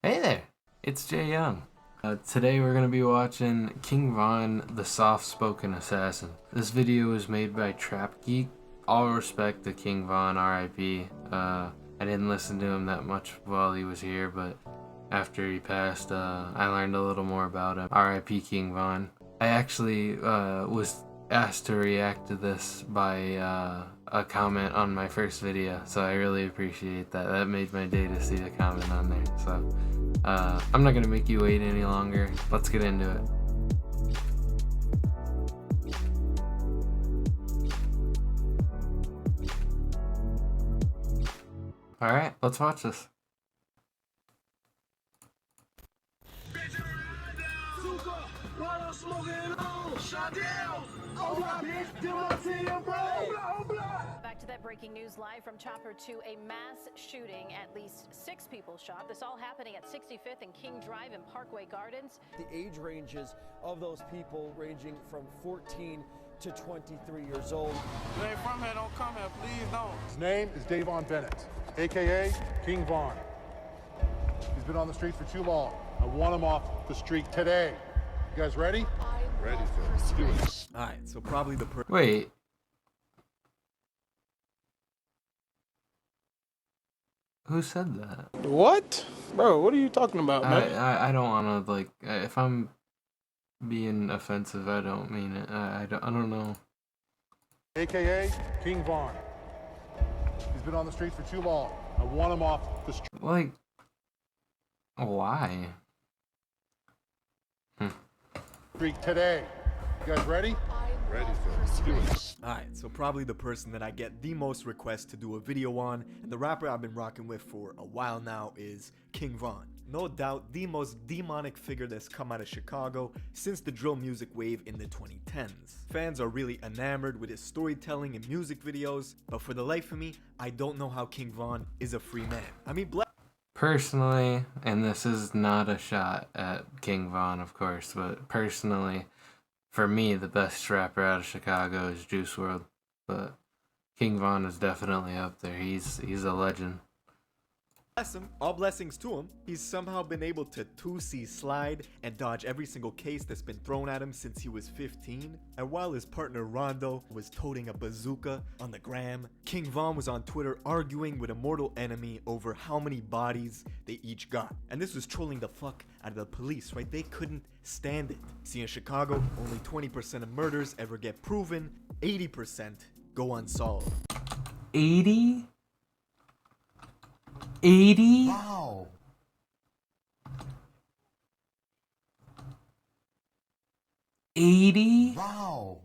Hey there, it's Jay Young. Today we're going to be watching King Von, the Soft-Spoken Assassin. This video was made by Trap Geek. All respect to King Von, R.I.P. I didn't listen to him that much while he was here, but after he passed, I learned a little more about him. R.I.P King Von. I actually was asked to react to this by a comment on my first video, so I really appreciate that. That made my day to see a comment on there. So I'm not gonna make you wait any longer. Let's get into it. Alright, let's watch this. Back to that breaking news live from Chopper to a mass shooting. At least 6 people shot. This all happening at 65th and King Drive in Parkway Gardens. The age ranges of those people ranging from 14 to 23 years old. You ain't from here, don't come here, please don't. His name is Davon Bennett, aka King Von. He's been on the street for too long. I want him off the street today. You guys ready? Ready, sir. Let's do it. Alright, so probably the Wait. Who said that? What? Bro, what are you talking about, man? I don't want to, like, if I'm being offensive, I don't mean it. I don't know. AKA King Von. He's been on the street for too long. I want him off the street. Like, why? Today. You guys ready? Ready, sir. Let's do it. Alright, so probably the person that I get the most requests to do a video on, and the rapper I've been rocking with for a while now is King Von. No doubt the most demonic figure that's come out of Chicago since the drill music wave in the 2010s. Fans are really enamored with his storytelling and music videos, but for the life of me, I don't know how King Von is a free man. I mean, Personally, and this is not a shot at King Von, of course, but personally, for me, the best rapper out of Chicago is Juice WRLD, but King Von is definitely up there. He's a legend. Bless him, all blessings to him, he's somehow been able to 2C slide and dodge every single case that's been thrown at him since he was 15. And while his partner Rondo was toting a bazooka on the gram, King Von was on Twitter arguing with a mortal enemy over how many bodies they each got. And this was trolling the fuck out of the police, right? They couldn't stand it. See, in Chicago, only 20% of murders ever get proven, 80% go unsolved. 80? 80? Wow. 80? Wow.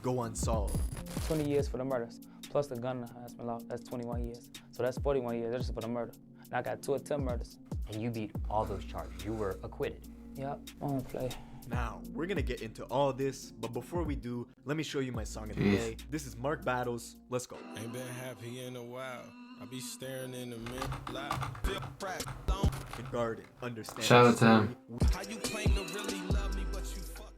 Go unsolved. 20 years for the murders, plus the gun enhancement law, that's 21 years. So that's 41 years just for the murder. And I got 2 attempt murders. And you beat all those charges. You were acquitted. Yep, I don't play. Now, we're gonna get into all this, but before we do, let me show you my song of the day. This is Mark Battles. Let's go. Ain't been happy in a while. I be staring in the mirror like feel crack. The Garden. Understand. Shout out to him. How you claim to really love me, but you fuck.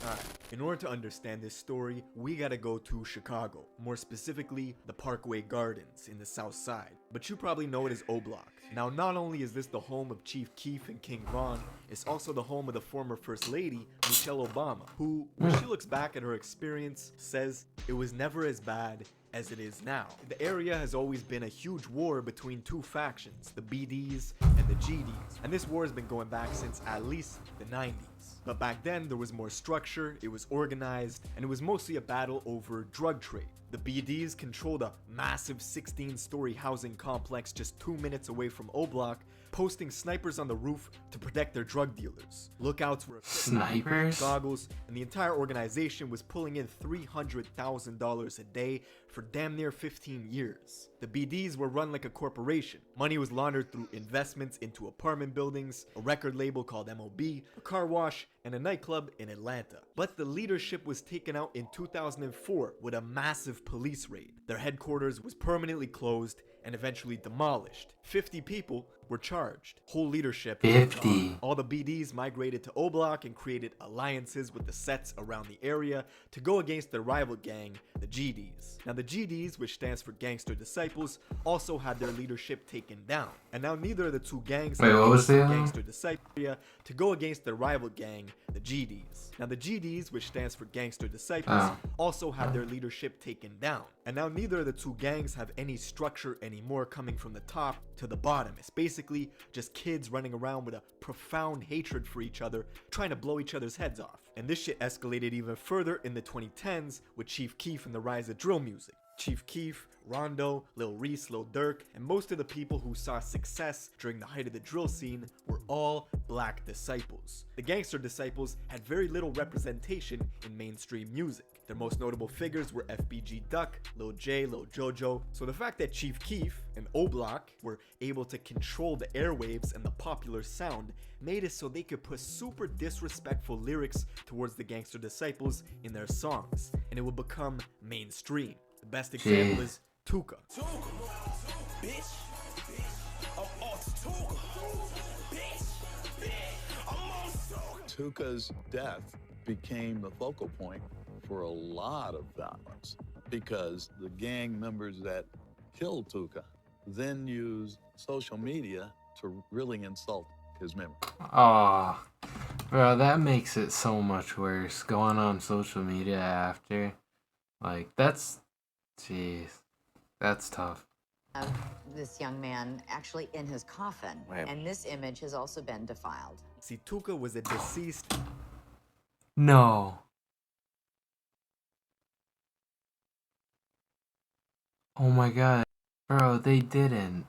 Alright, in order to understand this story, we gotta go to Chicago. More specifically, the Parkway Gardens in the South Side. But you probably know it as O-Block. Now, not only is this the home of Chief Keef and King Von, it's also the home of the former First Lady, Michelle Obama, who, when she looks back at her experience, says it was never as bad as it is now. The area has always been a huge war between two factions, the BDs and the GDs, and this war has been going back since at least the 90s. But back then, there was more structure, it was organized, and it was mostly a battle over drug trade. The BDs controlled a massive 16-story housing complex just 2 minutes away from O-Block, posting snipers on the roof to protect their drug dealers. Lookouts were Snipers? goggles, and the entire organization was pulling in $300,000 a day for damn near 15 years. The BDs were run like a corporation. Money was laundered through investments into apartment buildings, a record label called MOB, a car wash, and a nightclub in Atlanta. But the leadership was taken out in 2004 with a massive police raid. Their headquarters was permanently closed and eventually demolished. 50 people were charged. Whole leadership 50. All the BDs migrated to O Block and created alliances with the sets around the area to go against their rival gang, the GDs. Now the GDs, which stands for Gangster Disciples, also had their leadership taken down. And now neither of the two gangs Wait, what was the Gangster Disciples to go against their rival gang, the GDs. Now the GDs, which stands for Gangster Disciples, also had their leadership taken down. And now neither of the two gangs have any structure anymore coming from the top to the bottom. It's basically just kids running around with a profound hatred for each other, trying to blow each other's heads off. And this shit escalated even further in the 2010s with Chief Keef and the rise of drill music. Chief Keef, Rondo, Lil Reese, Lil Durk, and most of the people who saw success during the height of the drill scene were all black disciples. The Gangster Disciples had very little representation in mainstream music. Their most notable figures were FBG Duck, Lil J, Lil Jojo. So the fact that Chief Keef and O Block were able to control the airwaves and the popular sound made it so they could put super disrespectful lyrics towards the Gangster Disciples in their songs, and it would become mainstream. The best example is Tuka. Tuka's death became the focal point for a lot of violence because the gang members that killed Tuka then used social media to really insult his memory. Aw, bro, that makes it so much worse. Going on social media after, like, jeez, that's tough. This young man actually in his coffin, and this image has also been defiled. See, Tuka was a deceased. No. Oh my god. Bro, they didn't.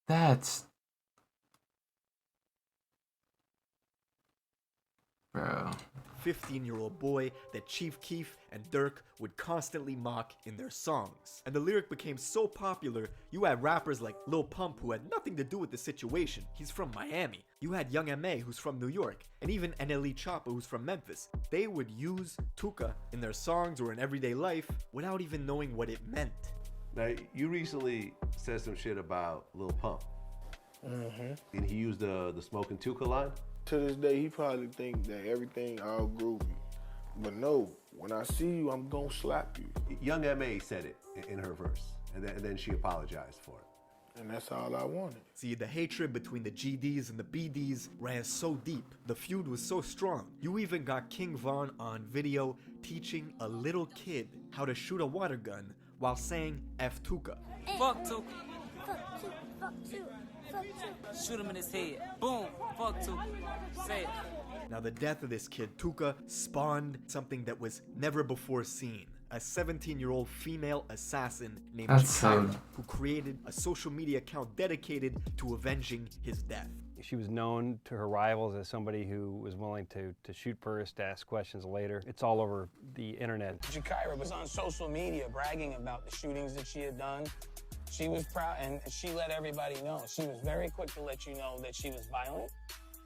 That's... Bro. 15-year-old boy that Chief Keef and Durk would constantly mock in their songs. And the lyric became so popular, you had rappers like Lil Pump who had nothing to do with the situation. He's from Miami. You had Young M.A. who's from New York. And even NLE Choppa who's from Memphis. They would use Tuka in their songs or in everyday life without even knowing what it meant. Now, you recently said some shit about Lil Pump. And he used the Smoking Tuka line? To this day, he probably think that everything all groovy. But no, when I see you, I'm gonna slap you. Young M.A. said it in her verse, and then she apologized for it. And that's all I wanted. See, the hatred between the GDs and the BDs ran so deep. The feud was so strong. You even got King Von on video teaching a little kid how to shoot a water gun while saying F Tuka. Fuck Tuka. Fuck Tuka. Fuck Tuka. Shoot him in his head. Boom. Fuck Tuka. Say it. Now the death of this kid, Tuka, spawned something that was never before seen. A 17-year-old female assassin named Jakira, who created a social media account dedicated to avenging his death. She was known to her rivals as somebody who was willing to shoot first, ask questions later. It's all over the internet. Jakira was on social media bragging about the shootings that she had done. She was proud, and she let everybody know. She was very quick to let you know that she was violent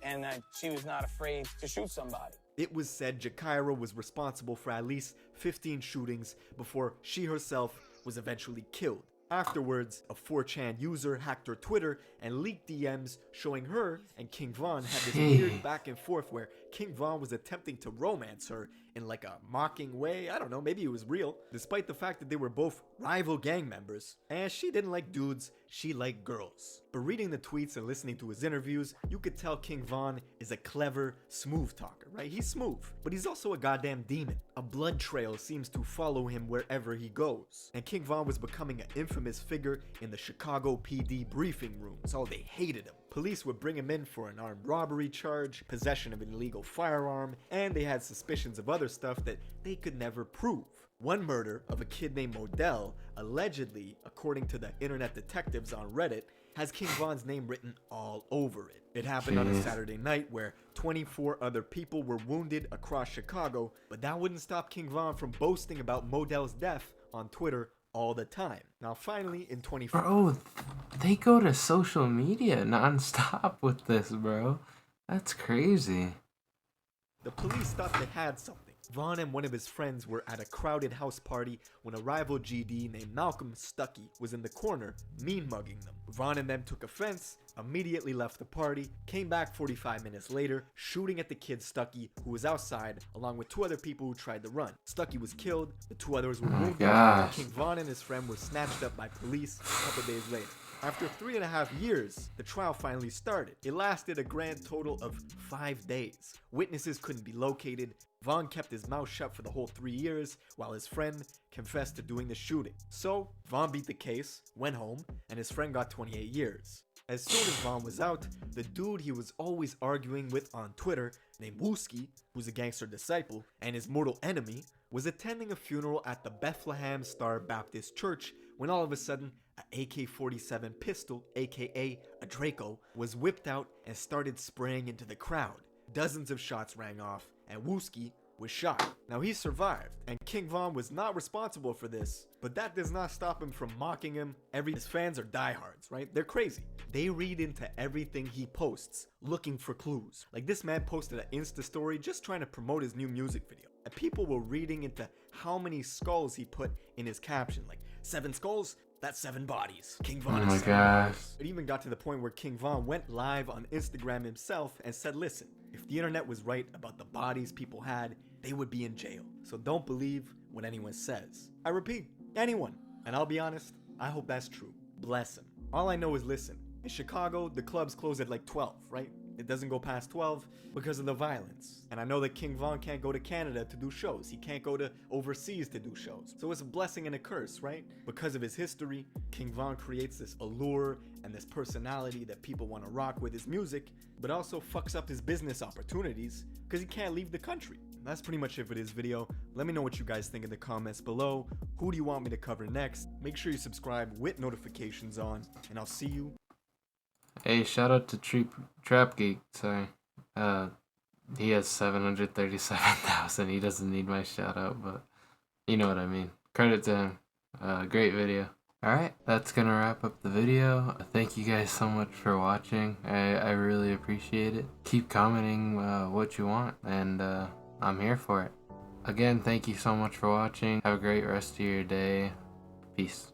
and that she was not afraid to shoot somebody. It was said Jakira was responsible for at least 15 shootings before she herself was eventually killed. Afterwards, a 4chan user hacked her Twitter and leaked DMs showing her and King Von had this weird back and forth where King Von was attempting to romance her in like a mocking way. I don't know, maybe it was real. Despite the fact that they were both rival gang members. And she didn't like dudes, she liked girls. But reading the tweets and listening to his interviews, you could tell King Von is a clever, smooth talker, right? He's smooth, but he's also a goddamn demon. A blood trail seems to follow him wherever he goes. And King Von was becoming an infamous figure in the Chicago PD briefing rooms. Oh, they hated him. Police would bring him in for an armed robbery charge, possession of an illegal firearm, and they had suspicions of other stuff that they could never prove. One murder of a kid named Modell, allegedly, according to the internet detectives on Reddit, has King Von's name written all over it. It happened on a Saturday night where 24 other people were wounded across Chicago, but that wouldn't stop King Von from boasting about Modell's death on Twitter all the time. Now finally in 2014... Bro, they go to social media non-stop with this, bro. That's crazy. The police thought they had something. Vaughn and one of his friends were at a crowded house party when a rival GD named Malcolm Stuckey was in the corner mean mugging them. Vaughn and them took offense, immediately left the party, came back 45 minutes later, shooting at the kid Stuckey, who was outside, along with 2 other people who tried to run. Stuckey was killed, the 2 others were wounded, and King Vaughn and his friend were snatched up by police a couple days later. After 3.5 years, the trial finally started. It lasted a grand total of 5 days. Witnesses couldn't be located. Vaughn kept his mouth shut for the whole 3 years, while his friend confessed to doing the shooting. So, Vaughn beat the case, went home, and his friend got 28 years. As soon as Vaughn was out, the dude he was always arguing with on Twitter, named Wooski, who's a gangster disciple, and his mortal enemy, was attending a funeral at the Bethlehem Star Baptist Church when all of a sudden, an AK-47 pistol, aka a Draco, was whipped out and started spraying into the crowd. Dozens of shots rang off, and Wooski was shot. Now he survived, and King Vaughn was not responsible for this, but that does not stop him from mocking him. His fans are diehards, right? They're crazy. They read into everything he posts, looking for clues. Like this man posted an Insta story just trying to promote his new music video, and people were reading into how many skulls he put in his caption, like 7 skulls? That's 7 bodies. King Vaughn is 7 bodies. It even got to the point where King Vaughn went live on Instagram himself and said, listen, if the internet was right about the bodies people had, they would be in jail. So don't believe what anyone says. I repeat, anyone. And I'll be honest, I hope that's true. Bless him. All I know is listen, in Chicago, the clubs close at like 12, right? It doesn't go past 12 because of the violence. And I know that King Vaughn can't go to Canada to do shows. He can't go to overseas to do shows. So it's a blessing and a curse, right? Because of his history, King Vaughn creates this allure and this personality that people want to rock with his music, but also fucks up his business opportunities because he can't leave the country. That's pretty much it for this video. Let me know what you guys think in the comments below. Who do you want me to cover next? Make sure you subscribe with notifications on, and I'll see you. Hey, shout out to Trap Geek. Sorry. He has 737,000. He doesn't need my shout out, but you know what I mean. Credit to him. Great video. Alright, that's gonna wrap up the video. Thank you guys so much for watching. I really appreciate it. Keep commenting what you want, and I'm here for it. Again, thank you so much for watching. Have a great rest of your day. Peace.